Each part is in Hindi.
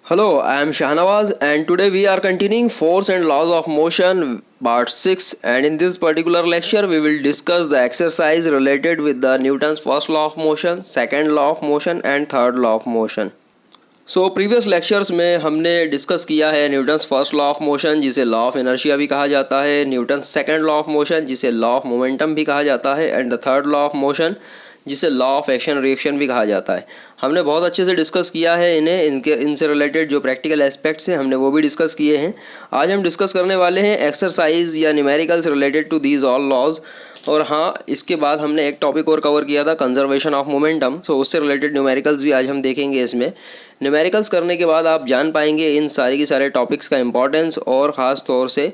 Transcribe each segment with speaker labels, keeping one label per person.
Speaker 1: Hello, I am Shahnawaz and today we are continuing Force and Laws of Motion part 6, and in this particular lecture we will discuss the exercise related with the Newton's first law of motion, second law of motion and third law of motion. So previous lectures में हमने डिस्कस किया है Newton's first law of motion जिसे लॉ ऑफ इनर्शिया भी कहा जाता है, Newton second law of motion जिसे लॉ ऑफ मोमेंटम भी कहा जाता है and the third law of motion जिसे लॉ ऑफ एक्शन रिएक्शन भी कहा जाता है। हमने बहुत अच्छे से डिस्कस किया है इनसे रिलेटेड जो प्रैक्टिकल एस्पेक्ट्स हैं हमने वो भी डिस्कस किए हैं। आज हम डिस्कस करने वाले हैं एक्सरसाइज या numericals related to these all laws. और हाँ, इसके बाद हमने एक टॉपिक और कवर किया था कंजर्वेशन ऑफ मोमेंटम, सो उससे रिलेटेड न्यूमेरिकल्स भी आज हम देखेंगे। इसमें न्यूमेरिकल्स करने के बाद आप जान पाएंगे इन सारे के सारे टॉपिक्स का इंपॉर्टेंस और ख़ास तौर से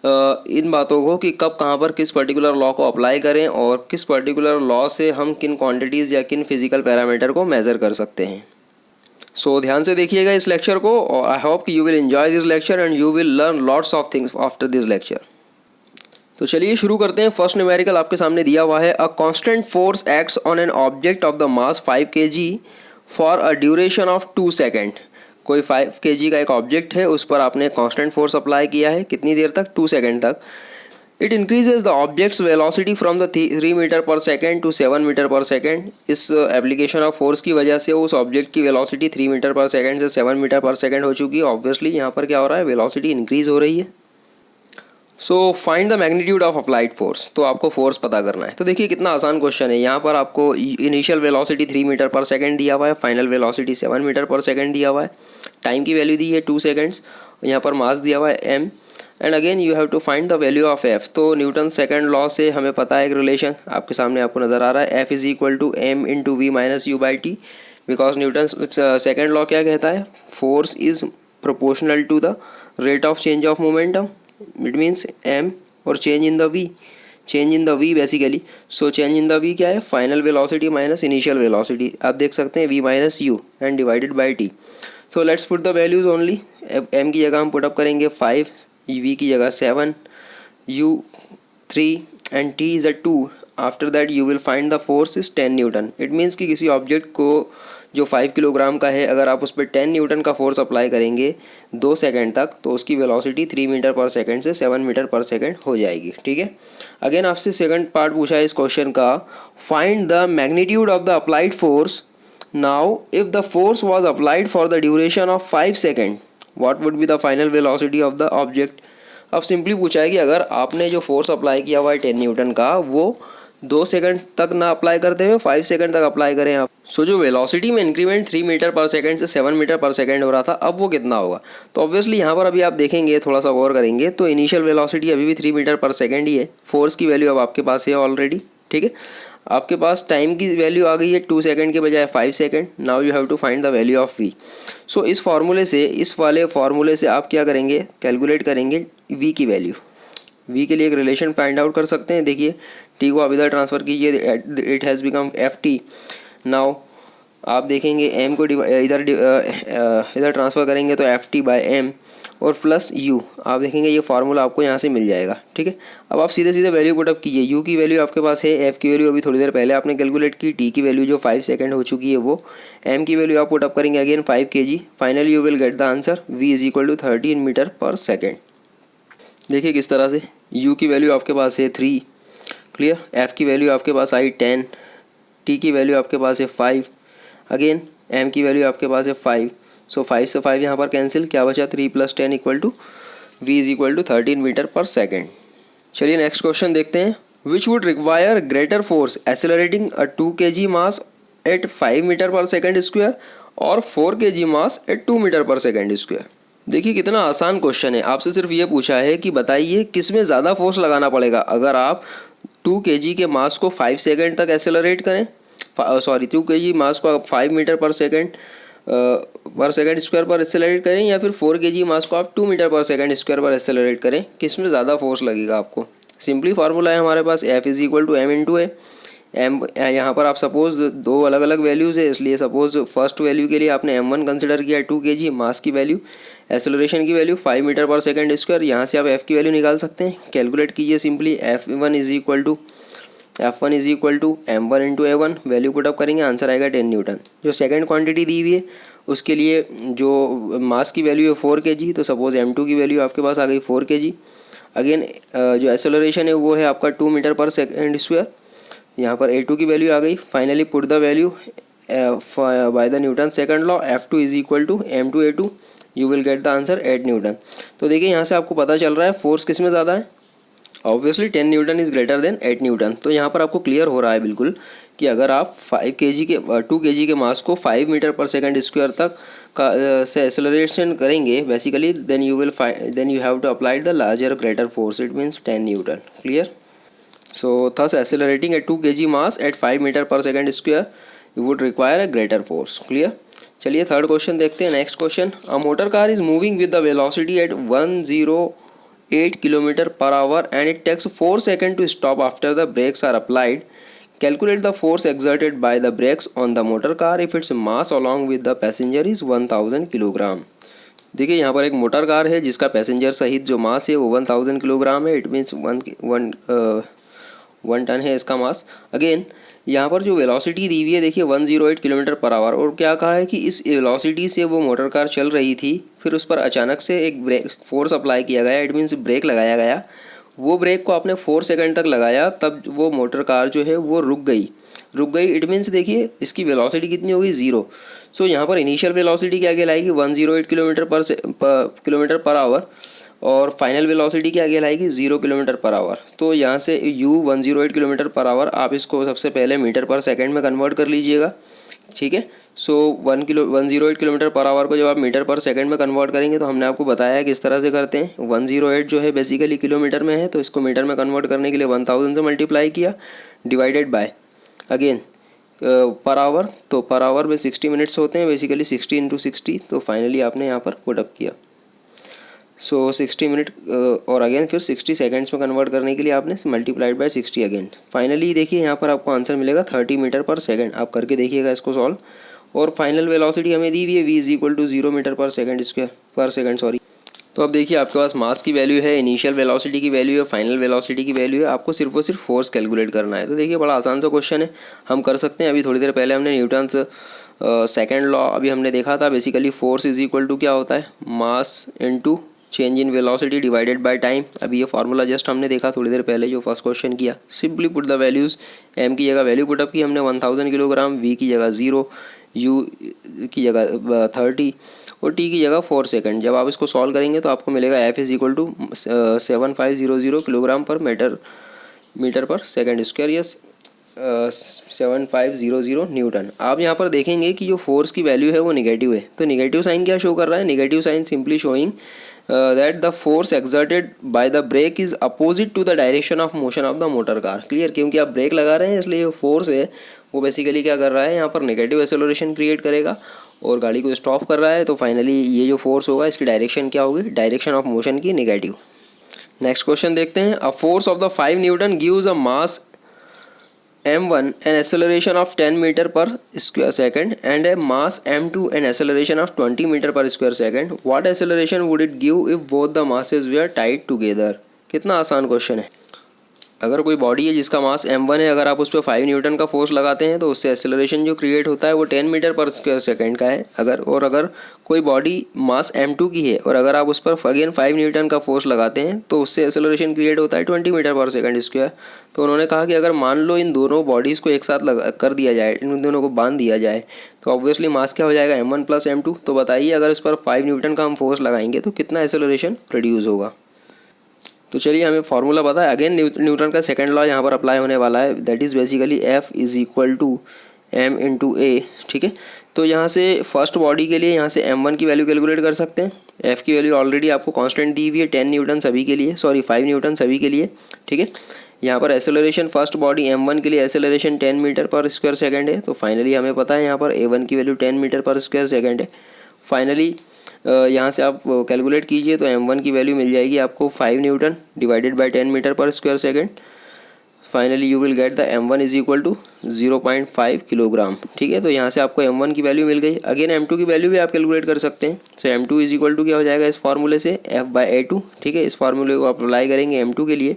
Speaker 1: इन बातों को कि कब कहाँ पर किस पर्टिकुलर लॉ को अप्लाई करें और किस पर्टिकुलर लॉ से हम किन क्वांटिटीज़ या किन फिजिकल पैरामीटर को मेज़र कर सकते हैं। सो ध्यान से देखिएगा इस लेक्चर को और I hope you will enjoy this lecture and you will learn lots of things after this lecture. तो चलिए शुरू करते हैं। फर्स्ट न्यूमेरिकल आपके सामने दिया हुआ है, a constant force acts on an object of the mass 5 kg for a duration of 2 second. कोई 5 kg का एक ऑब्जेक्ट है, उस पर आपने कांस्टेंट फोर्स अप्लाई किया है, कितनी देर तक? 2 सेकेंड तक। It increases the object's velocity from the 3 metre per second to 7 metre per second. इस एप्लीकेशन ऑफ फोर्स की वजह से उस ऑब्जेक्ट की वेलोसिटी 3 मीटर पर सेकेंड से 7 मीटर पर सेकेंड हो चुकी है। ऑब्वियसली यहाँ पर क्या हो रहा है, वेलोसिटी इंक्रीज हो रही है। So find the magnitude of applied force. तो आपको फोर्स पता करना है। तो देखिए कितना आसान क्वेश्चन है। यहाँ पर आपको initial velocity 3 metre per second दिया हुआ है, final velocity 7 metre per second दिया हुआ है, टाइम की वैल्यू दी है 2 सेकेंड्स, यहाँ पर मास दिया हुआ है m and again you have to find the value of f। तो न्यूटन सेकंड लॉ से हमें पता है एक रिलेशन आपके सामने आपको नज़र आ रहा है, f is equal to m into v minus u by t. Because Newton second law क्या कहता है, force is proportional to the rate of change of momentum. It means m और change in the v basically. So change in the v क्या है, final velocity minus initial velocity. आप देख सकते हैं v minus u and divided by t. So let's put the values only. m की जगह हम पुटअप करेंगे 5, v की जगह 7, u 3 and t is a 2। After that you will find the force is 10 Newton. It means कि किसी ऑब्जेक्ट को जो 5 किलोग्राम का है, अगर आप उस पर 10 न्यूटन का फोर्स अप्लाई करेंगे 2 सेकेंड तक, तो उसकी वेलोसिटी 3 मीटर पर सेकेंड से 7 मीटर पर सेकेंड हो जाएगी। ठीक है। अगेन आपसे सेकंड पार्ट पूछा है इस क्वेश्चन का, find the magnitude of the applied force. Now if the force was applied for the duration of 5 second, what would be the final velocity of the object. अब सिंपली पूछा है कि अगर आपने जो फोर्स अप्लाई किया हुआ है 10 न्यूटन का, वो 2 सेकंड तक ना अप्लाई करते हुए 5 सेकंड तक अप्लाई करें आप। सो जो वेलोसिटी में इंक्रीमेंट 3 मीटर पर सेकंड से 7 मीटर पर सेकंड हो रहा था, अब वो कितना होगा। तो ऑब्वियसली यहाँ पर अभी आप देखेंगे, थोड़ा सा गौर करेंगे तो इनिशियल वेलोसिटी अभी भी 3 मीटर पर सेकंड ही है। फोर्स की वैल्यू अब आपके पास है ऑलरेडी। ठीक है। आपके पास टाइम की वैल्यू आ गई है 2 सेकंड के बजाय 5 second. Now you have to find the value of v। So इस वाले फार्मूले से आप क्या करेंगे, कैलकुलेट करेंगे v की वैल्यू। v के लिए एक रिलेशन फाइंड आउट कर सकते हैं। देखिए t को आप इधर ट्रांसफ़र कीजिए, it has become ft। Now आप देखेंगे m को इधर ट्रांसफ़र करेंगे तो ft बाय m और प्लस u। आप देखेंगे ये फार्मूला आपको यहाँ से मिल जाएगा। ठीक है। अब आप सीधे सीधे वैल्यू पुटअप कीजिए। u की वैल्यू आपके पास है, f की वैल्यू अभी थोड़ी देर पहले आपने कैलकुलेट की, t की वैल्यू जो 5 सेकंड हो चुकी है वो, m की वैल्यू आप पुटअप करेंगे again 5 kg। Finally you will get the answer v is equal to 13 metre per second. देखिए किस तरह से, u की वैल्यू आपके पास है 3, क्लियर। f की वैल्यू आपके पास आई 10, t की वैल्यू आपके पास है 5, अगेन m की वैल्यू आपके पास है 5। सो 5 से 5 यहाँ पर कैंसिल, क्या बचा 3 + 10 equal to v is equal to 13 metre per second. चलिए नेक्स्ट क्वेश्चन देखते हैं। Which would require greater force accelerating a 2 kg mass at 5 metre per second square और 4 kg mass at 2 metre per second square. देखिए कितना आसान क्वेश्चन है। आपसे सिर्फ ये पूछा है कि बताइए किस में ज़्यादा फोर्स लगाना पड़ेगा अगर आप 2 kg के मास को 5 सेकेंड तक एक्सेलरेट करें, 2 kg मास को आप 5 मीटर पर सेकेंड स्क्वायर पर एक्सेलरेट करें, या फिर 4 kg मास को आप 2 मीटर पर सेकेंड स्क्वायर पर एक्सेलरेट करें, किस में ज़्यादा फोर्स लगेगा आपको। सिंपली फार्मूला है हमारे पास, f is equal to m into a. M यहाँ पर आप सपोज दो अलग अलग वैल्यूज़ है, इसलिए सपोज फर्स्ट वैल्यू के लिए आपने m1 कंसिडर किया 2 kg मास की वैल्यू, एक्सेलरेशन की value 5 metre per second square. यहाँ से आप f की वैल्यू निकाल सकते हैं, कैलकुलेट कीजिए simply. f1 is equal to m1 into a1, value put up करेंगे, आंसर आएगा 10 न्यूटन। जो सेकंड क्वांटिटी दी हुई है उसके लिए जो मास की वैल्यू है 4 kg, तो सपोज m2 की वैल्यू आपके पास आ गई 4 kg। अगेन जो एक्सेलरेशन है वो है आपका 2 मीटर पर सेकेंड स्क्वायर। यहाँ पर a2 की वैल्यू आ गई। Finally put the value by the Newton second law F2 is equal to m2 a2, you will get the answer 8 newton. तो देखिए यहाँ से आपको पता चल रहा है फोर्स किस में ज़्यादा है, obviously 10 Newton is greater than 8 newton. तो यहाँ पर आपको क्लियर हो रहा है बिल्कुल कि अगर आप 2 kg के मास को 5 मीटर पर सेकंड स्क्वायर तक का से एक्सेलरेशन करेंगे basically, then you have to apply the larger greater force, it means 10 newton. Clear? So thus accelerating a 2 kg mass at 5 meter per second square you would require a greater force. Clear? चलिए थर्ड क्वेश्चन देखते हैं। Next question, a motor car is moving with the velocity at 108 kilometre per hour and it takes 4 second to stop after the brakes are applied. Calculate the force exerted by the brakes on the motor car if its mass along with the passenger is 1000 kilogram. देखिए यहाँ पर एक मोटर कार है जिसका पैसेंजर सहित जो मास है वो 1000 किलोग्राम है, इट मीन्स 1 टन है इसका मास। अगेन यहाँ पर जो वेलोसिटी दी हुई है देखिए 108 किलोमीटर पर आवर, और क्या कहा है कि इस वेलोसिटी से वो मोटर कार चल रही थी, फिर उस पर अचानक से एक ब्रेक फोर्स अप्लाई किया गया, इट मीन्स ब्रेक लगाया गया। वो ब्रेक को आपने 4 सेकंड तक लगाया, तब वो मोटर कार जो है वो रुक गई। इट मीन्स देखिए इसकी वेलोसिटी कितनी होगी, 0। सो यहाँ पर इनिशियल वेलोसिटी क्या कहलाएगी, 108 किलोमीटर पर आवर, और फाइनल वेलोसिटी क्या कहलाएगी, 0 किलोमीटर पर आवर। तो यहाँ से u 108 किलोमीटर पर आवर, आप इसको सबसे पहले मीटर पर सेकंड में कन्वर्ट कर लीजिएगा। ठीक है, सो 108 किलोमीटर पर आवर को जब आप मीटर पर सेकंड में कन्वर्ट करेंगे तो हमने आपको बताया किस तरह से करते हैं। 108 जो है बेसिकली किलोमीटर में है, तो इसको मीटर में कन्वर्ट करने के लिए 1000 से मल्टीप्लाई किया, divided by again per hour. तो पर आवर में 60 मिनट्स होते हैं बेसिकली, 60 × 60, तो फाइनली आपने यहाँ पर पुट अप किया। सो 60 मिनट और अगेन फिर 60 सेकंड्स में कन्वर्ट करने के लिए आपने मल्टीप्लाइड बाय 60 अगेन। फाइनली देखिए यहाँ पर आपको आंसर मिलेगा 30 मीटर पर सेकंड। आप करके देखिएगा इसको सॉल्व। और फाइनल वेलोसिटी हमें दी हुई है v = 0 metre per second sorry. तो अब देखिए आपके पास मास की वैल्यू है, इनिशियल वेलोसिटी की वैल्यू है, फाइनल वेलोसिटी की वैल्यू है, आपको सिर्फ और सिर्फ फोर्स कैलकुलेट करना है। तो देखिए बड़ा आसान सा क्वेश्चन है, हम कर सकते हैं। अभी थोड़ी देर पहले हमने न्यूटन्स सेकेंड लॉ अभी हमने देखा था। Basically force is equal to क्या होता है, mass into change in velocity divided by time. अभी ये फार्मूला जस्ट हमने देखा थोड़ी देर पहले जो फर्स्ट क्वेश्चन किया। Simply put the values, m की जगह वैल्यू पुटअप की हमने 1000 किलोग्राम, v की जगह 0, u की जगह 30 और t की जगह 4 सेकंड। जब आप इसको सॉल्व करेंगे तो आपको मिलेगा f = 7500 किलोग्राम पर मीटर पर सेकंड स्क्वायर, या 7500 न्यूटन। आप यहाँ पर देखेंगे कि जो फोर्स की वैल्यू है वो निगेटिव है। तो निगेटिव साइन क्या शो कर रहा है, negative sign simply showing that the force exerted by the brake is opposite to the direction of motion of the motor car। Clear? क्योंकि आप ब्रेक लगा रहे हैं इसलिए जो फोर्स है वो बेसिकली क्या कर रहा है, यहाँ पर नेगेटिव एक्सेलरेशन क्रिएट करेगा और गाड़ी को स्टॉप कर रहा है। तो फाइनली ये जो फोर्स होगा इसकी डायरेक्शन क्या होगी, डायरेक्शन ऑफ मोशन की नेगेटिव। नेक्स्ट क्वेश्चन देखते हैं। A force of the 5 Newton gives a mass m1 an acceleration of 10 meter per square second and a mass m2 an acceleration of 20 meter per square second. What acceleration would it give if both the masses were tied together? कितना आसान क्वेश्चन है। अगर कोई बॉडी है जिसका मास m1 है, अगर आप उस पर 5 न्यूटन का फोर्स लगाते हैं तो उससे एक्सेलरेशन जो क्रिएट होता है वो 10 मीटर पर स्क्वायर सेकंड का है। अगर कोई बॉडी मास m2 की है और अगर आप उस पर अगेन 5 न्यूटन का फोर्स लगाते हैं तो उससे एक्सेलरेशन क्रिएट होता है 20 मीटर पर सेकंड स्क्वायर। तो उन्होंने कहा कि अगर मान लो इन दोनों बॉडीज़ को एक साथ कर दिया जाए, इन दोनों को बांध दिया जाए, तो ऑब्वियसली मास क्या हो जाएगा, m1 + m2। तो बताइए अगर इस पर 5 न्यूटन का हम फोर्स लगाएंगे तो कितना एक्सेलरेशन प्रोड्यूस होगा। तो चलिए हमें फार्मूला पता है। अगेन न्यूटन का सेकंड लॉ यहाँ पर अप्लाई होने वाला है, that is basically F = m × a। ठीक है, तो यहाँ से फर्स्ट बॉडी के लिए यहाँ से m1 की वैल्यू कैलकुलेट कर सकते हैं। F की वैल्यू ऑलरेडी आपको कांस्टेंट दी हुई है 10 न्यूटन सभी के लिए, सॉरी 5 न्यूटन सभी के लिए। ठीक है, यहाँ पर एक्सेलरेशन फर्स्ट बॉडी m1 के लिए acceleration 10 metre per square second है। तो फाइनली हमें पता है यहाँ पर a1 की value 10 metre per square second है। फाइनली यहाँ से आप कैलकुलेट कीजिए तो m1 की वैल्यू मिल जाएगी आपको 5 Newton divided by 10 metre per square second. Finally you will get the m1 = 0.5 kilogram. ठीक है, तो यहाँ से आपको m1 की वैल्यू मिल गई। अगेन m2 की वैल्यू भी आप कैलकुलेट कर सकते हैं। सो m2 = क्या हो जाएगा इस फार्मूले से, F/A2। ठीक है, इस फार्मूले को आप अप्लाई करेंगे m2 के लिए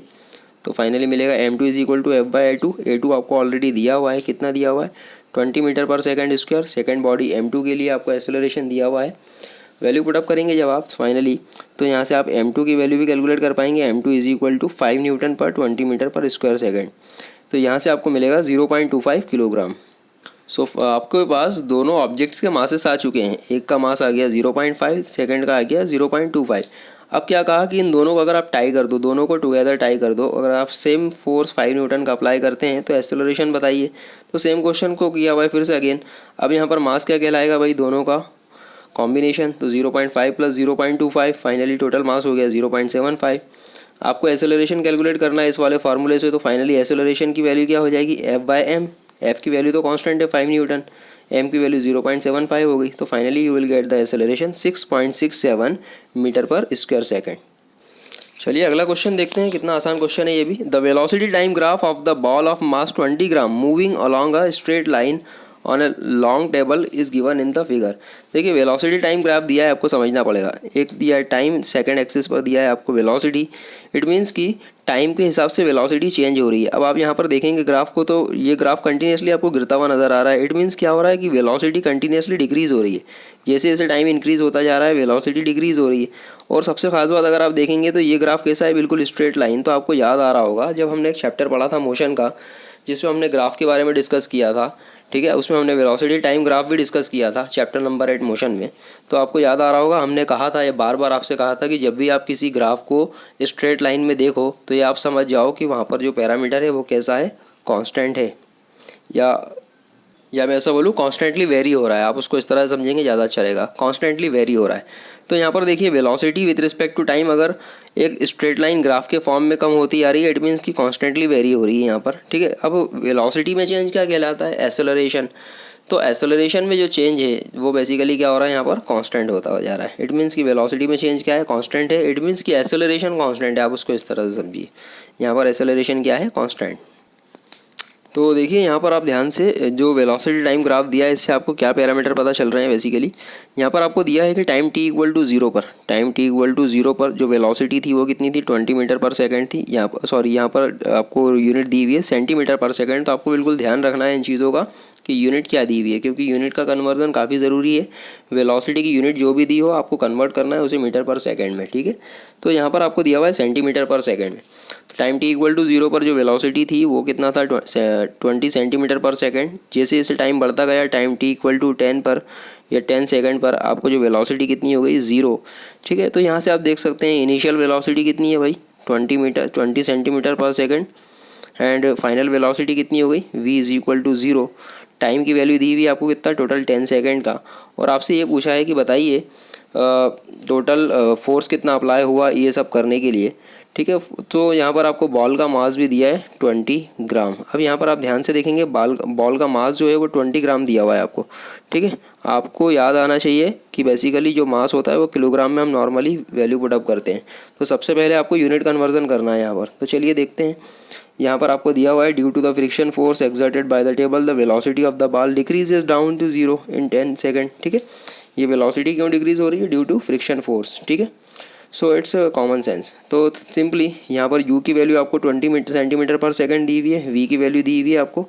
Speaker 1: तो फाइनली मिलेगा m2 = F/A2। A2 आपको ऑलरेडी दिया हुआ है, कितना दिया हुआ है, 20 metre per second square. Second body m2 के लिए आपको एक्सेलरेशन दिया हुआ है। वैल्यू पुटअप करेंगे जब आप फाइनली, तो यहाँ से आप m2 की वैल्यू भी कैलकुलेट कर पाएंगे। m2 is equal to 5 Newton पर 20 मीटर पर स्क्वायर सेकंड। तो यहाँ से आपको मिलेगा 0.25 किलोग्राम। सो आपके पास दोनों ऑब्जेक्ट्स के मासेस आ चुके हैं। एक का मास आ गया 0.5, सेकंड का आ गया 0.25। अब क्या कहा कि इन दोनों को अगर आप टाई कर दो, दोनों को टुगेदर टाई कर दो, अगर आप सेम फोर्स 5 न्यूटन का अप्लाई करते हैं तो एक्सेलरेशन बताइए। तो सेम क्वेश्चन को किया हुआ है फिर से अगेन। अब यहाँ पर मास क्या कहलाएगा भाई, दोनों का कॉम्बिनेशन। तो 0.5 प्लस 0.25, फाइनली टोटल मास हो गया 0.75। आपको एक्सेलरेशन कैलकुलेट करना है इस वाले फार्मूले से। तो फाइनली एक्सेलरेशन की वैल्यू क्या हो जाएगी, F/m। एफ की वैल्यू तो कांस्टेंट है 5 न्यूटन, m की वैल्यू 0.75 हो गई। तो finally you will get the acceleration 6.67 metre per square second. चलिए अगला क्वेश्चन देखते हैं, कितना आसान क्वेश्चन है ये भी। The velocity time graph of the ball of mass 20 gram moving along a straight line on a long table is given in the figure. देखिए वेलोसिटी टाइम ग्राफ दिया है, आपको समझना पड़ेगा। एक दिया है टाइम, सेकंड एक्सिस पर दिया है आपको वेलोसिटी। इट मीन्स कि टाइम के हिसाब से वेलोसिटी चेंज हो रही है। अब आप यहाँ पर देखेंगे ग्राफ को, तो ये ग्राफ कंटिन्यूसली आपको गिरता हुआ नजर आ रहा है। इट मीन्स क्या हो रहा है कि वेलोसिटी कंटिन्यूसली डिक्रीज हो रही है। जैसे जैसे टाइम इंक्रीज होता जा रहा है वेलोसिटी डिक्रीज हो रही है। और सबसे खास बात अगर आप देखेंगे तो ये ग्राफ कैसा है, बिल्कुल स्ट्रेट लाइन। तो आपको याद आ रहा होगा जब हमने एक चैप्टर पढ़ा था मोशन का, जिसमें हमने ग्राफ के बारे में डिस्कस किया था, ठीक है, उसमें हमने वेलोसिटी टाइम ग्राफ भी डिस्कस किया था चैप्टर नंबर 8 मोशन में। तो आपको याद आ रहा होगा हमने कहा था, ये बार बार आपसे कहा था कि जब भी आप किसी ग्राफ को स्ट्रेट लाइन में देखो तो ये आप समझ जाओ कि वहाँ पर जो पैरामीटर है वो कैसा है, कांस्टेंट है, या मैं ऐसा बोलूँ कॉन्स्टेंटली वेरी हो रहा है। आप उसको इस तरह से समझेंगे ज़्यादा अच्छा रहेगा, कॉन्स्टेंटली वेरी हो रहा है। तो यहाँ पर देखिए velocity with respect to time अगर एक स्ट्रेट लाइन ग्राफ के फॉर्म में कम होती आ रही है, इट मीन्स कि कॉन्स्टेंटली वेरी हो रही है यहाँ पर, ठीक है। अब वेलोसिटी में चेंज क्या कहलाता है, एक्सेलरेशन। तो एक्सेलरेशन में जो चेंज है वो बेसिकली क्या हो रहा है, यहाँ पर कांस्टेंट होता जा रहा है। इट मीन्स कि वेलोसिटी में चेंज क्या है, कांस्टेंट है। इट मीन्स कि एक्सेलरेशन कांस्टेंट है, आप उसको इस तरह से समझिए। यहाँ पर एक्सेलरेशन क्या है, कांस्टेंट। तो देखिए यहाँ पर आप ध्यान से जो वेलोसिटी टाइम ग्राफ दिया है, इससे आपको क्या पैरामीटर पता चल रहे हैं। बेसिकली यहाँ पर आपको दिया है कि टाइम t इक्वल टू 0 पर, टाइम t इक्वल टू 0 पर जो वेलोसिटी थी वो कितनी थी, 20 मीटर पर सेकंड थी। यहाँ पर सॉरी, यहाँ पर आपको यूनिट दी हुई है सेंटीमीटर पर सेकंड। तो आपको बिल्कुल ध्यान रखना है इन चीज़ों का कि यूनिट क्या दी हुई है, क्योंकि यूनिट का कन्वर्जन काफ़ी ज़रूरी है। वेलोसिटी की यूनिट जो भी दी हो आपको कन्वर्ट करना है उसे मीटर पर सेकंड में, ठीक है। तो यहाँ पर आपको दिया हुआ है सेंटीमीटर पर सेकंड में। टाइम t इक्वल टू 0 पर जो वेलोसिटी थी वो कितना था, 20 सेंटीमीटर पर सेकंड। जैसे जैसे टाइम बढ़ता गया, टाइम t इक्वल टू 10 पर या 10 सेकंड पर आपको जो वेलोसिटी कितनी हो गई, 0, ठीक है। तो यहाँ से आप देख सकते हैं इनिशियल वेलोसिटी कितनी है भाई, 20 सेंटीमीटर पर सेकंड। एंड फाइनल वेलोसिटी कितनी हो गई, v is equal to 0। Time की वैल्यू दी हुई आपको कितना, टोटल 10 सेकंड का। और आपसे ये पूछा है कि बताइए टोटल फोर्स कितना अप्लाई हुआ ये सब करने के लिए, ठीक है। तो यहाँ पर आपको बॉल का मास भी दिया है 20 ग्राम। अब यहाँ पर आप ध्यान से देखेंगे बॉल का मास जो है वो 20 ग्राम दिया हुआ है आपको, ठीक है। आपको याद आना चाहिए कि बेसिकली जो मास होता है वो किलोग्राम में हम नॉर्मली वैल्यू पुटअप करते हैं। तो सबसे पहले आपको यूनिट कन्वर्जन करना है यहाँ पर। तो चलिए देखते हैं। यहाँ पर आपको दिया हुआ है due to the friction force exerted by the table the velocity of the ball decreases down to 0 in 10 second, ठीक है। ये वेलोसिटी क्यों डिक्रीज हो रही है, ड्यू टू फ्रिक्शन फोर्स, ठीक है। So it's common sense. तो सिंपली यहाँ पर u की वैल्यू आपको 20 सेंटीमीटर पर सेकंड दी हुई है, v की वैल्यू दी हुई है आपको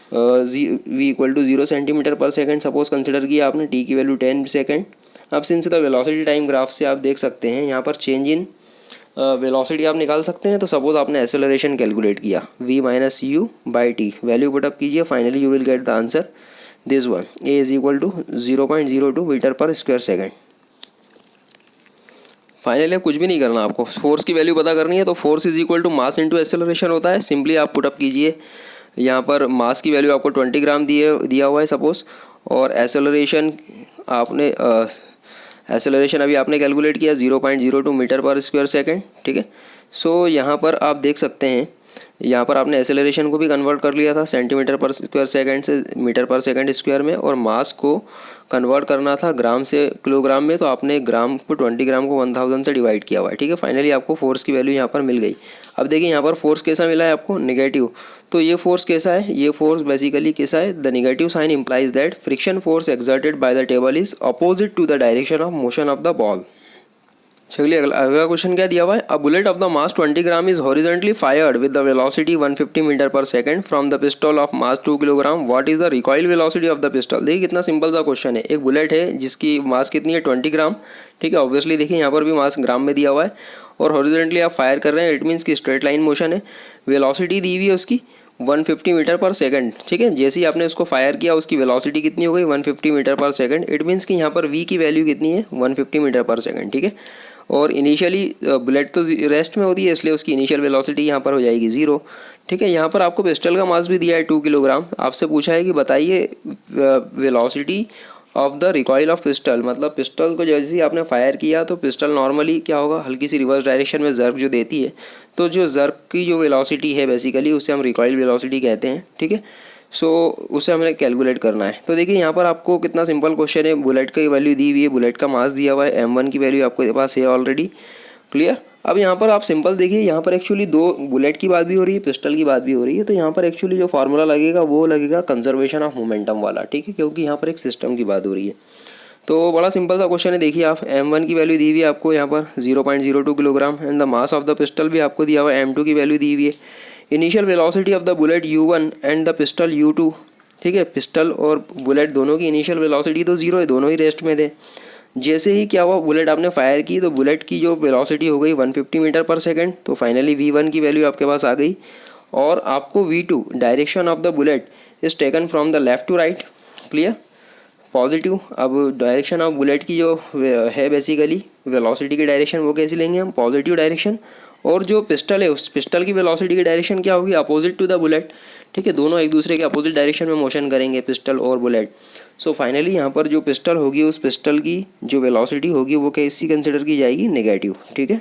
Speaker 1: v इक्वल टू 0 सेंटीमीटर पर सेकंड सपोज कंसिडर किया आपने, t की वैल्यू 10 सेकंड। अब since the velocity time graph से आप देख सकते हैं यहाँ पर चेंज इन वेलोसिटी आप निकाल सकते हैं। तो सपोज आपने एक्सेलरेशन कैलकुलेट किया v minus u by t, value put up कीजिए, finally you will get the answer this one, a is equal to 0.02 metre per square second. Finally कुछ भी नहीं करना, आपको फोर्स की वैल्यू पता करनी है। तो force is equal to mass into acceleration होता है। सिंपली आप पुटअप कीजिए, यहाँ पर मास की वैल्यू आपको 20 ग्राम दिया हुआ है सपोज, और एक्सेलरेशन अभी आपने कैलकुलेट किया 0.02 मीटर पर स्क्वायर सेकंड, ठीक है। सो यहाँ पर आप देख सकते हैं, यहाँ पर आपने एक्सेलरेशन को भी कन्वर्ट कर लिया था सेंटीमीटर पर स्क्वायर सेकंड से मीटर पर सेकंड स्क्वायर में, और मास को कन्वर्ट करना था ग्राम से किलोग्राम में। तो आपने ग्राम को 20 ग्राम को 1000 से डिवाइड किया हुआ है, ठीक है। फाइनली आपको फोर्स की वैल्यू यहाँ पर मिल गई। अब देखिए यहाँ पर फोर्स कैसा मिला है आपको, नेगेटिव। तो ये फोर्स कैसा है, ये फोर्स बेसिकली कैसा है, the negative sign implies that friction force exerted by the table is opposite to the direction of motion of the ball. चलिए अगला क्वेश्चन क्या दिया हुआ है। A bullet of the mass 20 gram is horizontally fired with the velocity 150 metre per second from the pistol of mass 2 kilogram, what is the recoil velocity of the pistol. देखिए कितना सिंपल सा क्वेश्चन है। एक बुलेट है जिसकी मास कितनी है 20 ग्राम, ठीक है। ऑब्वियसली देखिए यहाँ पर भी मास ग्राम में दिया हुआ है और हॉरिजॉन्टली आप फायर कर रहे हैं, इट मीन्स की स्ट्रेट लाइन मोशन है। वेलोसिटी दी हुई है उसकी 150 मीटर पर सेकंड, ठीक है। जैसे ही आपने उसको फायर किया उसकी वेलोसिटी कितनी हो गई 150 metre per second, it means कि यहाँ पर v की वैल्यू कितनी है 150 मीटर पर सेकंड, ठीक है। और इनिशियली बुलेट तो रेस्ट में होती है इसलिए उसकी इनिशियल वेलोसिटी यहाँ पर हो जाएगी 0, ठीक है। यहाँ पर आपको पिस्टल का मास भी दिया है 2 किलोग्राम। आपसे पूछा है कि बताइए velocity of the recoil of pistol, मतलब पिस्टल को जैसे ही आपने फायर किया तो पिस्टल नॉर्मली क्या होगा, हल्की सी रिवर्स डायरेक्शन में जर्क जो देती है, तो जो जर्क की जो वेलोसिटी है बेसिकली उसे हम रिकॉइल वेलोसिटी कहते हैं, ठीक है। सो उसे हमें कैलकुलेट करना है। तो देखिए यहाँ पर आपको कितना सिंपल क्वेश्चन है, बुलेट की वैल्यू दी हुई है, बुलेट का मास दिया हुआ है, m1 की वैल्यू आपके पास है ऑलरेडी, क्लियर। अब यहाँ पर आप सिंपल देखिए, यहाँ पर एक्चुअली दो बुलेट की बात भी हो रही है, पिस्टल की बात भी हो रही है, तो यहाँ पर एक्चुअली जो फार्मूला लगेगा वो लगेगा कंजर्वेशन ऑफ मोमेंटम वाला, ठीक है, क्योंकि यहाँ पर एक सिस्टम की बात हो रही है। तो बड़ा सिंपल सा क्वेश्चन है। देखिए आप m1 की वैल्यू दी हुई है आपको यहाँ पर 0.02 kilogram and the mass of the pistol भी आपको दिया हुआ है, m2 की वैल्यू दी हुई है। Initial velocity of the bullet u1 and the pistol u2, ठीक है। पिस्टल और बुलेट दोनों की इनिशियल वेलोसिटी तो 0 है, दोनों ही रेस्ट में थे। जैसे ही क्या हुआ, बुलेट आपने फायर की तो बुलेट की जो वेलोसिटी हो गई 150 मीटर पर सेकंड, तो फाइनली v1 की वैल्यू आपके पास आ गई। और आपको v2 direction of the bullet is taken from the left to right, clear, positive. अब डायरेक्शन ऑफ बुलेट की जो है बेसिकली वेलोसिटी की डायरेक्शन वो कैसी लेंगे हम, पॉजिटिव डायरेक्शन। और जो पिस्टल है उस पिस्टल की वेलोसिटी की डायरेक्शन क्या होगी, अपोजिट टू द बुलेट, ठीक है। दोनों एक दूसरे के अपोजिट डायरेक्शन में मोशन करेंगे पिस्टल और बुलेट। सो फाइनली यहाँ पर जो पिस्टल होगी उस पिस्टल की जो वेलोसिटी होगी वो कैसी कंसिडर की जाएगी, नेगेटिव, ठीक है।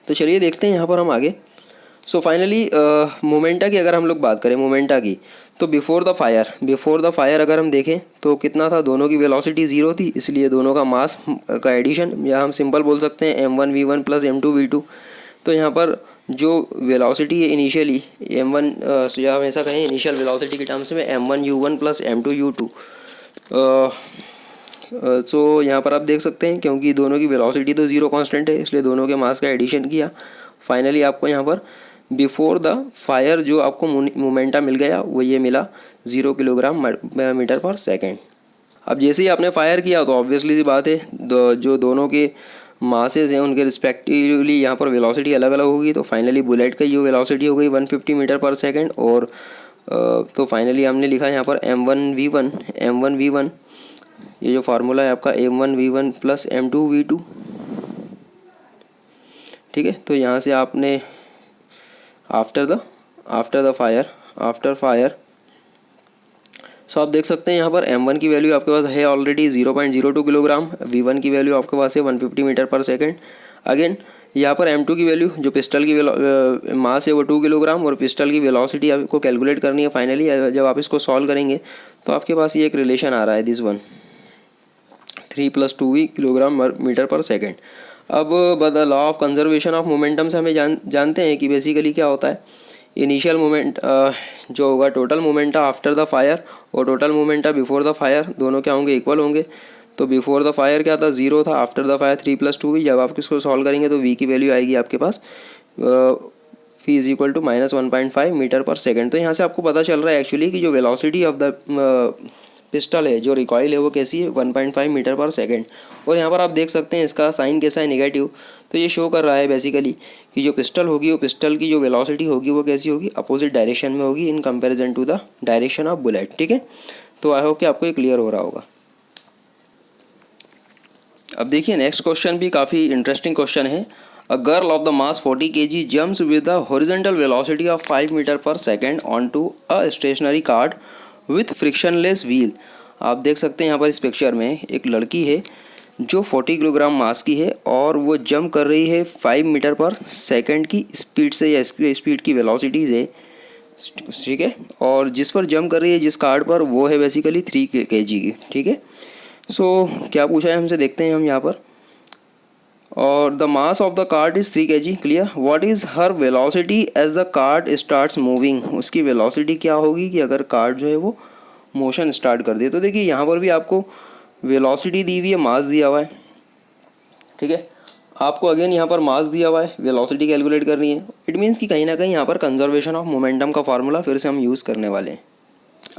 Speaker 1: तो चलिए देखते हैं यहाँ पर हम आगे। सो फाइनली मोमेंटा की अगर हम लोग बात करें मोमेंटा की, तो बिफोर द फायर अगर हम देखें तो कितना था, दोनों की वेलोसिटी 0 थी, इसलिए दोनों का मास का एडिशन, या हम सिंपल बोल सकते हैं m1v1 प्लस m2v2। तो यहाँ पर जो वेलोसिटी है इनिशियली m1, या हम ऐसा कहें इनिशियल वेलोसिटी के टर्म्स में m1u1 प्लस m2u2। सो यहाँ पर आप देख सकते हैं क्योंकि दोनों की वेलोसिटी तो 0 कांस्टेंट है इसलिए दोनों के मास का एडिशन किया। फाइनली आपको यहाँ पर बिफोर द फायर जो आपको मोमेंटा मिल गया वो ये मिला 0 किलोग्राम मीटर पर सेकेंड। अब जैसे ही आपने फायर किया तो ऑब्वियसली सी बात है जो दोनों के मासेस हैं उनके रिस्पेक्टिवली यहाँ पर वेलोसिटी अलग अलग होगी। तो फाइनली बुलेट का जो वेलोसिटी हो गई 150 मीटर पर सेकेंड, और तो फाइनली हमने लिखा यहाँ पर m1v1 ये जो फार्मूला है आपका m1v1 प्लस m2v2, ठीक है। तो यहाँ से आपने आफ्टर फायर सो आप देख सकते हैं यहाँ पर m1 की वैल्यू आपके पास है ऑलरेडी 0.02 किलोग्राम, v1 की वैल्यू आपके पास है 150 मीटर पर सेकेंड। अगेन यहाँ पर m2 की वैल्यू जो पिस्टल की मास है वो 2 किलोग्राम और पिस्टल की वेलोसिटी आपको कैलकुलेट करनी है। फाइनली जब आप इसको सॉल्व करेंगे तो आपके पास ये एक रिलेशन आ रहा है, this one 3 + 2v kilogram metre per second. अब the law of conservation of momentum से हमें जानते हैं कि बेसिकली क्या होता है, इनिशियल मोमेंट जो होगा total momenta after the fire और total momenta before the fire दोनों क्या होंगे, इक्वल होंगे। तो बिफोर द फायर क्या था, 0 था, आफ्टर द फायर 3 + 2v। जब आप इसको सॉल्व करेंगे तो v की वैल्यू आएगी आपके पास v is equal to -1.5 metre per second. तो यहाँ से आपको पता चल रहा है एक्चुअली कि जो वेलोसिटी ऑफ द पिस्टल है, जो रिकॉइल है वो कैसी है 1.5 मीटर पर सेकेंड। और यहाँ पर आप देख सकते हैं इसका साइन कैसा है, नेगेटिव। तो ये शो कर रहा है बेसिकली कि जो पिस्टल होगी वो पिस्टल की जो वेलोसिटी होगी वो कैसी होगी, अपोजिट डायरेक्शन में होगी in comparison to the direction of bullet, ठीक है। तो आई होप कि आपको ये क्लियर हो रहा होगा। अब देखिए नेक्स्ट क्वेश्चन भी काफ़ी इंटरेस्टिंग क्वेश्चन है। A girl of the mass 40 kg jumps with the horizontal velocity of 5 metre per second on to a stationary cart with frictionless wheel. आप देख सकते हैं यहाँ पर इस पिक्चर में एक लड़की है जो 40 किलोग्राम मास की है और वो जंप कर रही है 5 मीटर पर सेकंड की स्पीड से, या स्पीड की वेलोसिटी से, ठीक है। और जिस पर जंप कर रही है जिस कार्ड पर वो है बेसिकली 3 kg की, ठीक है। सो क्या पूछा है हमसे, देखते हैं हम यहाँ पर। और the mass of the cart is 3 kg, clear. What is her velocity as the cart starts moving. उसकी वेलोसिटी क्या होगी कि अगर कार्ड जो है वो मोशन स्टार्ट कर दे। तो देखिए यहाँ पर भी आपको वेलोसिटी दी हुई है, मास दिया हुआ है, ठीक है। आपको अगेन यहाँ पर मास दिया हुआ है, वेलोसिटी कैलकुलेट करनी है। इट मीन्स कि कहीं ना कहीं यहाँ पर कंजर्वेशन ऑफ मोमेंटम का फार्मूला फिर से हम यूज़ करने वाले हैं।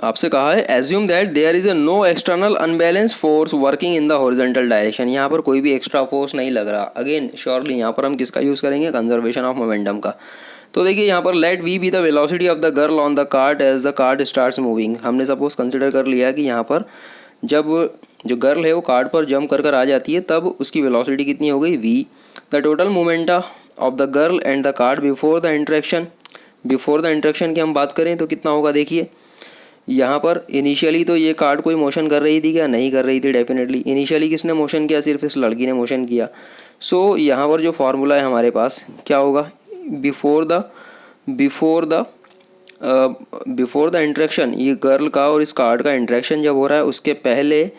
Speaker 1: आपसे कहा है assume that there is a no external unbalance force working in the horizontal direction. यहाँ पर कोई भी एक्स्ट्रा फोर्स नहीं लग रहा। अगेन श्योरली यहाँ पर हम किसका यूज़ करेंगे, कंजर्वेशन ऑफ मोमेंटम का। तो देखिए यहाँ पर let v be the velocity of the girl on the cart as the cart starts moving. हमने सपोज कंसिडर कर लिया कि यहाँ पर जब जो गर्ल है वो कार्ट पर जंप कर आ जाती है तब उसकी वेलोसिटी कितनी हो गई, v. The total momenta of the girl and the cart before the interaction की हम बात करें तो कितना होगा, देखिए यहाँ पर इनिशियली तो ये कार्ड कोई मोशन कर रही थी क्या, नहीं कर रही थी डेफिनेटली। इनिशियली किसने मोशन किया, सिर्फ इस लड़की ने मोशन किया। सो यहाँ पर जो फार्मूला है हमारे पास क्या होगा, बिफोर द इंट्रैक्शन, ये गर्ल का और इस कार्ड का इंट्रैक्शन जब हो रहा है उसके पहले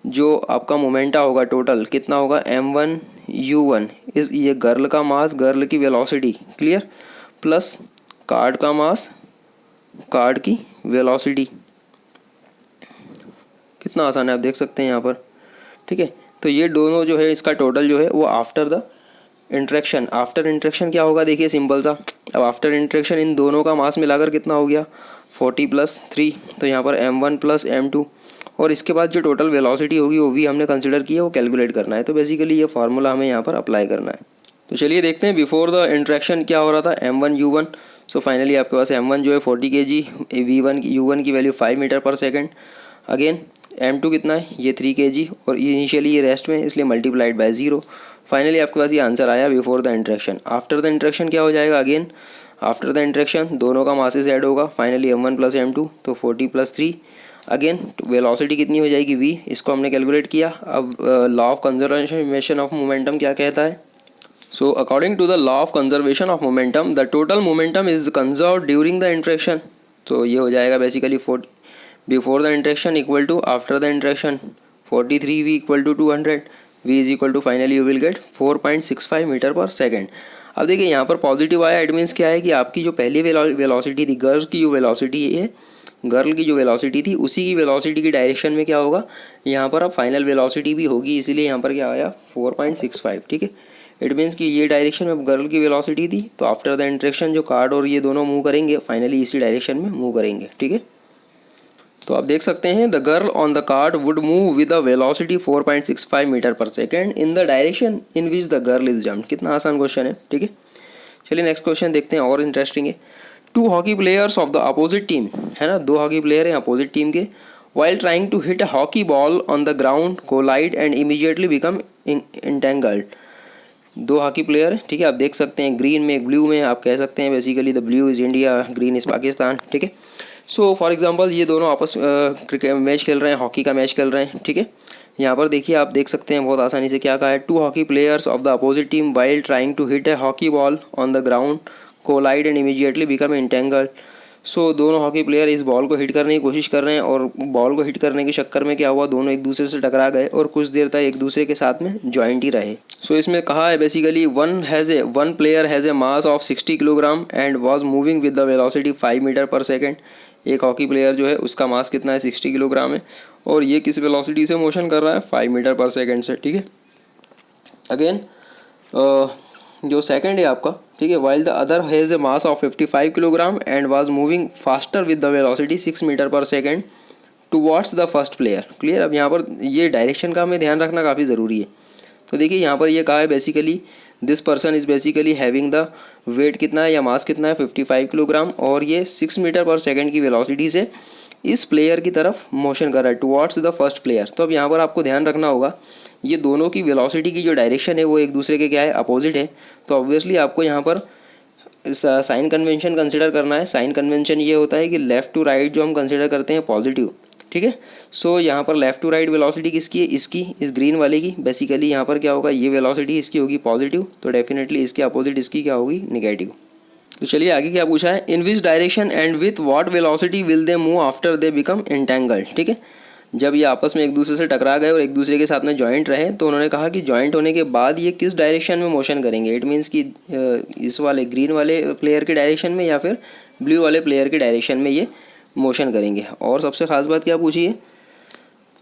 Speaker 1: जो आपका मोमेंटा होगा टोटल कितना होगा, m1u1 इस ये गर्ल का मास, गर्ल की वेलोसिटी, क्लियर, प्लस कार्ड का मास, कार्ड की वेलोसिटी। कितना आसान है, आप देख सकते हैं यहाँ पर, ठीक है। तो ये दोनों जो है इसका टोटल जो है वो आफ्टर द इंट्रैक्शन क्या होगा, देखिए सिंपल सा। अब आफ्टर इंट्रैक्शन इन दोनों का मास मिलाकर कितना हो गया, 40 + 3, तो यहाँ पर m1 + m2, और इसके बाद जो टोटल वेलोसिटी होगी वो भी हमने कंसिडर किया, वो कैलकुलेट करना है। तो बेसिकली ये फार्मूला हमें यहाँ पर अप्लाई करना है। तो चलिए देखते हैं बिफोर द इंट्रैक्शन क्या हो रहा था, m1u1। सो फाइनली आपके पास m1 जो है 40 kg, v1 u1 की value 5 metre per second. Again m2 कितना है, ये 3 kg, और इनिशियली ये रेस्ट में इसलिए मल्टीप्लाइड बाय 0। फाइनली आपके पास ये आंसर आया before the interaction. After the interaction क्या हो जाएगा, अगेन आफ्टर द इंट्रैक्शन दोनों का मासेस ऐड होगा, फाइनली m1 + m2, तो 40 + 3। अगेन वेलोसिटी कितनी हो जाएगी, v, इसको हमने कैलकुलेट किया। अब law of conservation of momentum क्या कहता है, so according to the law of conservation of momentum the total momentum is conserve during the interaction. तो ये हो जाएगा basically before the interaction equal to after the interaction 43v equal to 200, v is equal to finally you will get 4.65 metre per second. अब देखिए यहाँ पर पॉजिटिव आया, इट मीन्स क्या है कि आपकी जो पहली वेलोसिटी थी, गर्ल की जो वेलोसिटी थी उसी की वेलोसिटी की डायरेक्शन में क्या होगा, यहाँ पर अब फाइनल वेलोसिटी भी होगी, इसीलिए यहाँ पर क्या आया 4.65, ठीक है। इट मीन्स कि ये डायरेक्शन में गर्ल की वेलोसिटी थी, तो आफ्टर द इंट्रैक्शन जो कार्ड और ये दोनों मूव करेंगे फाइनली इसी डायरेक्शन में मूव करेंगे, ठीक है। तो आप देख सकते हैं the girl on the cart would move with a velocity 4.65 metre per second in the direction in which the girl is jumped. कितना आसान क्वेश्चन है, ठीक है। चलिए नेक्स्ट क्वेश्चन देखते हैं, और इंटरेस्टिंग है। 2 hockey players of the opposite team, है ना, 2 हॉकी प्लेयर हैं अपोजिट टीम के, while trying to hit a hockey ball on the ground collide and immediately become entangled। 2 hockey player, ठीक है, आप देख सकते हैं ग्रीन में, ब्लू में, आप कह सकते हैं basically the blue is India, green is Pakistan, ठीक है। सो फॉर एग्जांपल ये दोनों आपस क्रिकेट मैच खेल रहे हैं, हॉकी का मैच खेल रहे हैं, ठीक है। यहाँ पर देखिए आप देख सकते हैं बहुत आसानी से क्या कहा है, 2 hockey players of the opposite team while trying to hit a hockey ball on the ground collide and immediately become entangled। सो दोनों हॉकी प्लेयर इस बॉल को हिट करने की कोशिश कर रहे हैं, और बॉल को हिट करने के चक्कर में क्या हुआ, दोनों एक दूसरे से टकरा गए और कुछ देर तक एक दूसरे के साथ में जॉइंट ही रहे। सो इसमें कहा है basically one player has a mass of 60 kilogram and was moving with the velocity 5 metre per second. एक हॉकी प्लेयर जो है उसका मास कितना है, 60 किलोग्राम है, और ये किस वेलोसिटी से मोशन कर रहा है, 5 मीटर पर सेकेंड से, ठीक है। अगेन जो सेकंड है आपका, ठीक है, while the other has a mass of 55 kilogram and was moving faster with the velocity 6 metre per second towards the first player, clear. अब यहाँ पर ये डायरेक्शन का हमें ध्यान रखना काफ़ी ज़रूरी है। तो देखिए यहाँ पर ये कहा है basically this person is basically having the weight कितना है या मास कितना है, 55 किलोग्राम, और ये 6 मीटर पर सेकेंड की वेलोसिटी से इस प्लेयर की तरफ मोशन कर रहा है टुवर्ड्स द फर्स्ट प्लेयर। तो अब यहाँ पर आपको ध्यान रखना होगा ये दोनों की वेलोसिटी की जो डायरेक्शन है वो एक दूसरे के क्या है, अपोजिट है। तो ऑब्वियसली आपको यहाँ पर साइन कन्वेंशन कंसिडर करना है। साइन कन्वेंशन ये होता है कि लेफ़्ट टू राइट जो हम कंसिडर करते हैं पॉजिटिव, ठीक है। सो यहाँ पर लेफ़्ट टू राइट वेलोसिटी किसकी है, इसकी, इस ग्रीन वाले की। बेसिकली यहाँ पर क्या होगा, ये वेलोसिटी इसकी होगी पॉजिटिव, तो डेफिनेटली इसके अपोजिट इसकी क्या होगी, नेगेटिव। तो चलिए आगे क्या पूछा है, in which direction and with what velocity will they move after they become entangled, ठीक है। जब ये आपस में एक दूसरे से टकरा गए और एक दूसरे के साथ में जॉइंट रहे, तो उन्होंने कहा कि जॉइंट होने के बाद ये किस डायरेक्शन में मोशन करेंगे। इट मीन्स कि इस वाले ग्रीन वाले प्लेयर के डायरेक्शन में या फिर ब्लू वाले प्लेयर के डायरेक्शन में ये मोशन करेंगे। और सबसे खास बात क्या पूछी है,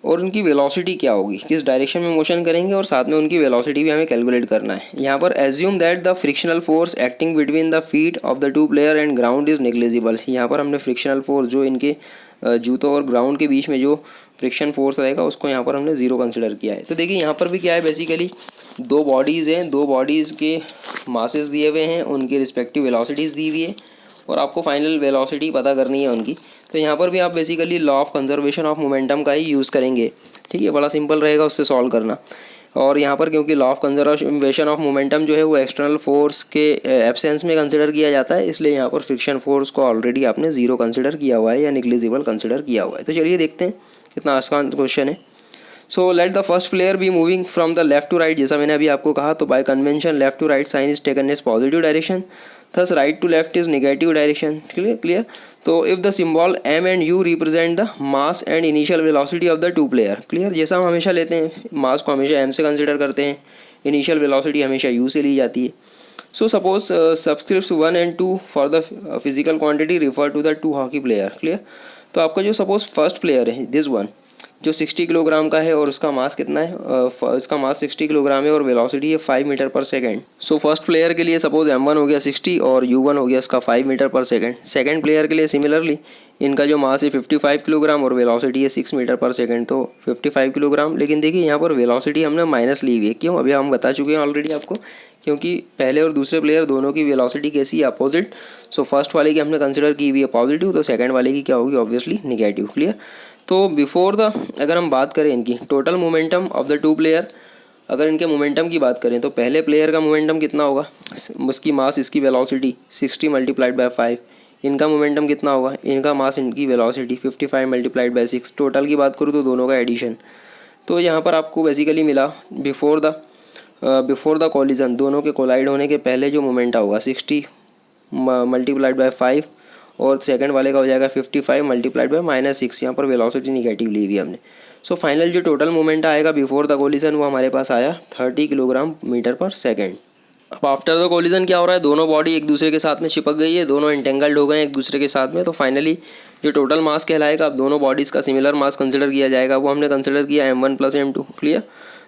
Speaker 1: और उनकी वेलोसिटी क्या होगी, किस डायरेक्शन में मोशन करेंगे, और साथ में उनकी वेलोसिटी भी हमें कैलकुलेट करना है। यहाँ पर assume that the frictional force acting between the feet of the two player and ground is negligible. यहाँ पर हमने फ्रिक्शनल फोर्स जो इनके जूतों और ग्राउंड के बीच में जो फ्रिक्शन फोर्स रहेगा उसको यहाँ पर हमने ज़ीरो कंसिडर किया है। तो देखिए यहाँ पर भी क्या है, बेसिकली दो बॉडीज़ हैं, दो बॉडीज़ के मासेस दिए हुए हैं, उनकी रिस्पेक्टिव वेलोसिटीज़ दी हुई है और आपको फाइनल वेलोसिटी पता करनी है उनकी। तो यहाँ पर भी आप basically law of conservation of momentum का ही यूज़ करेंगे। ठीक है, बड़ा सिंपल रहेगा उससे सॉल्व करना। और यहाँ पर क्योंकि law of conservation of momentum जो है वो एक्सटर्नल फोर्स के एब्सेंस में कंसिडर किया जाता है, इसलिए यहाँ पर फ्रिक्शन फोर्स को ऑलरेडी आपने ज़ीरो कंसिडर किया हुआ है या निग्लिजिबल कंसिडर किया हुआ है। तो चलिए देखते हैं, कितना आसान क्वेश्चन है। So let the first player be moving from the left to right. जैसा मैंने अभी आपको कहा, तो by convention left to right sign is taken as positive direction, thus right to left is negative direction. Clear. तो if the symbol m and u represent the mass and initial velocity of the two player. Clear. जैसा हम हमेशा लेते हैं, मास को हमेशा एम से कंसिडर करते हैं, इनिशियल वेलोसिटी हमेशा यू से ली जाती है। So suppose subscript 1 and 2 for the physical quantity refer to the two hockey player. Clear. तो आपका जो सपोज फर्स्ट प्लेयर है, दिस वन, जो 60 किलोग्राम का है और उसका मास कितना है, इसका मास 60 किलोग्राम है और वेलोसिटी है 5 metre per second. So first player के लिए सपोज m1 हो गया 60 और u1 हो गया इसका 5 metre per second. Second player के लिए सिमिलरली इनका जो मास है 55 किलोग्राम और वेलोसिटी है 6 मीटर पर सेकेंड, तो 55 किलोग्राम। लेकिन देखिए यहाँ पर वेलोसिटी हमने माइनस ली हुई है, क्यों, अभी हम बता चुके हैं ऑलरेडी आपको, क्योंकि पहले और दूसरे प्लेयर दोनों की वेलोसिटी कैसी है, अपोजिट। सो फर्स्ट वाले की हमने कंसिडर की हुई है पॉजिटिव, तो सेकंड वाले की क्या होगी, ऑब्वियसली निगेटिव। क्लियर। तो बिफोर द, अगर हम बात करें इनकी total momentum of the two player, अगर इनके मोमेंटम की बात करें तो पहले प्लेयर का मोमेंटम कितना होगा, उसकी मास इसकी वेलोसिटी 60 मल्टीप्लाइड बाय 5, इनका मोमेंटम कितना होगा, इनका मास इनकी वेलोसिटी 55 मल्टीप्लाइड बाय 6। टोटल की बात करूँ तो दोनों का एडिशन। तो यहाँ पर आपको बेसिकली मिला बिफोर द कोलिजन, दोनों के कोलाइड होने के पहले जो मोमेंटा होगा 60 मल्टीप्लाइड बाय 5 और सेकंड वाले का हो जाएगा 55 मल्टीप्लाइड बाय -6। यहाँ पर वेलोसिटी निगेटिव ली हुई हमने। सो फाइनल जो टोटल मोमेंट आएगा बिफोर द कोलिजन वो हमारे पास आया 30 किलोग्राम मीटर पर सेकेंड। अब आफ्टर द कोलिजन क्या हो रहा है, दोनों बॉडी एक दूसरे के साथ में चिपक गई है, दोनों इंटेंगल्ड हो गए एक दूसरे के साथ में। तो फाइनली जो टोटल मास कहलाएगा, अब दोनों बॉडीज़ का सिमिलर मास कंसिडर किया जाएगा, वो हमने कंसिडर किया m1 + m2। क्लियर।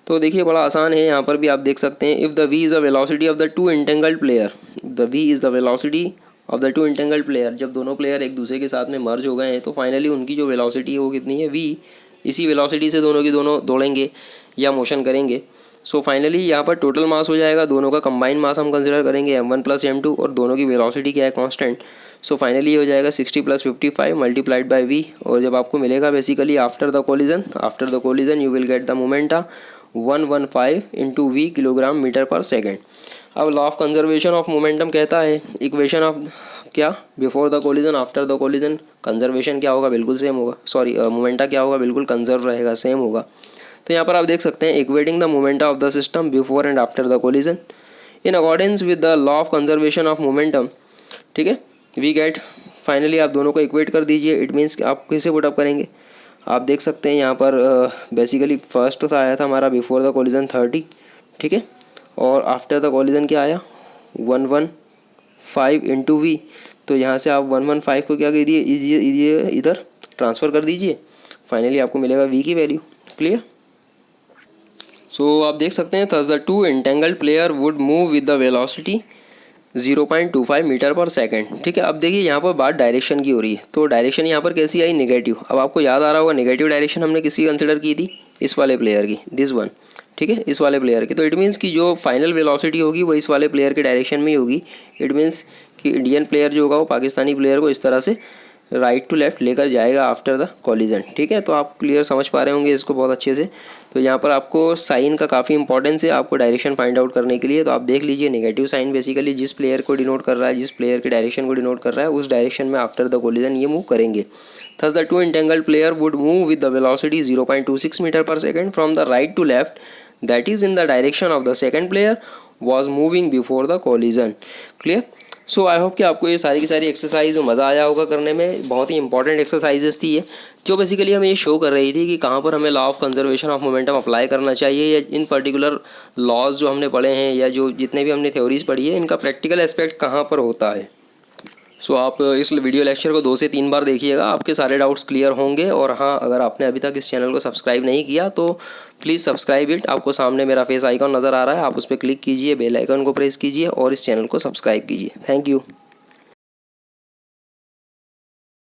Speaker 1: तो देखिए बड़ा आसान है, यहाँ पर भी आप देख सकते हैं, if the v is the velocity of the two entangled player, the v is the velocity of the two entangled player, जब दोनों प्लेयर एक दूसरे के साथ में मर्ज हो गए हैं तो फाइनली उनकी जो वेलोसिटी है वो कितनी है, v। इसी वेलोसिटी से दोनों की दोनों दौड़ेंगे या मोशन करेंगे। सो फाइनली यहाँ पर टोटल मास हो जाएगा, दोनों का कंबाइंड मास हम कंसिडर करेंगे m1 + m2 और दोनों की वेलोसिटी क्या है, कांस्टेंट। सो फाइनली ये हो जाएगा 60 + 55 मल्टीप्लाइड बाय v। और जब आपको मिलेगा basically after the collision you will get the momenta 115 × v kilogram metre per second. अब law of conservation of momentum कहता है, इक्वेशन ऑफ क्या, before the collision after the collision, conservation क्या होगा, बिल्कुल सेम होगा, सॉरी मोमेंटा क्या होगा, बिल्कुल कंजर्व रहेगा, सेम होगा। तो यहाँ पर आप देख सकते हैं, equating the momenta of the system before and after the collision in accordance with the law of conservation of momentum. ठीक है, वी गेट, फाइनली आप दोनों को इक्वेट कर दीजिए। इट मीन्स आप कैसे पुटअप करेंगे, आप देख सकते हैं यहाँ पर बेसिकली फर्स्ट था आया था हमारा बिफोर द कोलिजन 30, ठीक है, और आफ्टर द कोलिजन क्या आया 115 × v। तो यहाँ से आप 115 को क्या कीजिए, इधर ट्रांसफ़र कर दीजिए, फाइनली आपको मिलेगा v की वैल्यू। क्लियर। सो आप देख सकते हैं, thus the two entangled player would move with the velocity 0.25 metre per second. ठीक है, अब देखिए यहाँ पर बात डायरेक्शन की हो रही है, तो डायरेक्शन यहाँ पर कैसी आई, नेगेटिव। अब आपको याद आ रहा होगा नेगेटिव डायरेक्शन हमने किसी कंसिडर की थी, इस वाले प्लेयर की, दिस वन। ठीक है, इस वाले प्लेयर की। तो इट मीन्स कि जो फाइनल वेलोसिटी होगी वो इस वाले प्लेयर के डायरेक्शन में ही होगी। इट मीन्स कि इंडियन प्लेयर जो होगा वो पाकिस्तानी प्लेयर को इस तरह से राइट टू लेफ्ट लेकर जाएगा आफ्टर द कोलिजन। ठीक है, तो आप क्लियर समझ पा रहे होंगे इसको बहुत अच्छे से। तो यहाँ पर आपको साइन का काफ़ी इंपॉर्टेंस है आपको डायरेक्शन फाइंड आउट करने के लिए। तो आप देख लीजिए, नेगेटिव साइन बेसिकली जिस प्लेयर को डिनोट कर रहा है, जिस प्लेयर के डायरेक्शन को डिनोट कर रहा है, उस डायरेक्शन में आफ्टर द कोलिजन ये मूव करेंगे। Thus the two entangled player would move with the velocity 0.26 metre per second from the right to left, that is in the direction of the second player was moving before the collision. Clear. So I hope कि आपको ये सारी की सारी एक्सरसाइज मज़ा आया होगा करने में। बहुत ही इंपॉर्टेंट एक्सरसाइजेस थी ये, जो बेसिकली हमें ये शो कर रही थी कि कहाँ पर हमें law of conservation of momentum apply करना चाहिए, या इन पर्टिकुलर लॉज जो हमने पढ़े हैं या जो जितने भी हमने थ्योरीज पढ़ी है इनका प्रैक्टिकल एस्पेक्ट कहाँ पर होता है। सो आप इस वीडियो लेक्चर को 2 से 3 बार देखिएगा, आपके सारे डाउट्स क्लियर होंगे। और हाँ, अगर आपने अभी तक इस चैनल को सब्सक्राइब नहीं किया तो प्लीज़ सब्सक्राइब इट। आपको सामने मेरा फेस आइकॉन नज़र आ रहा है, आप उस पर क्लिक कीजिए, बेल आइकन को प्रेस कीजिए और इस चैनल को सब्सक्राइब कीजिए। Thank you.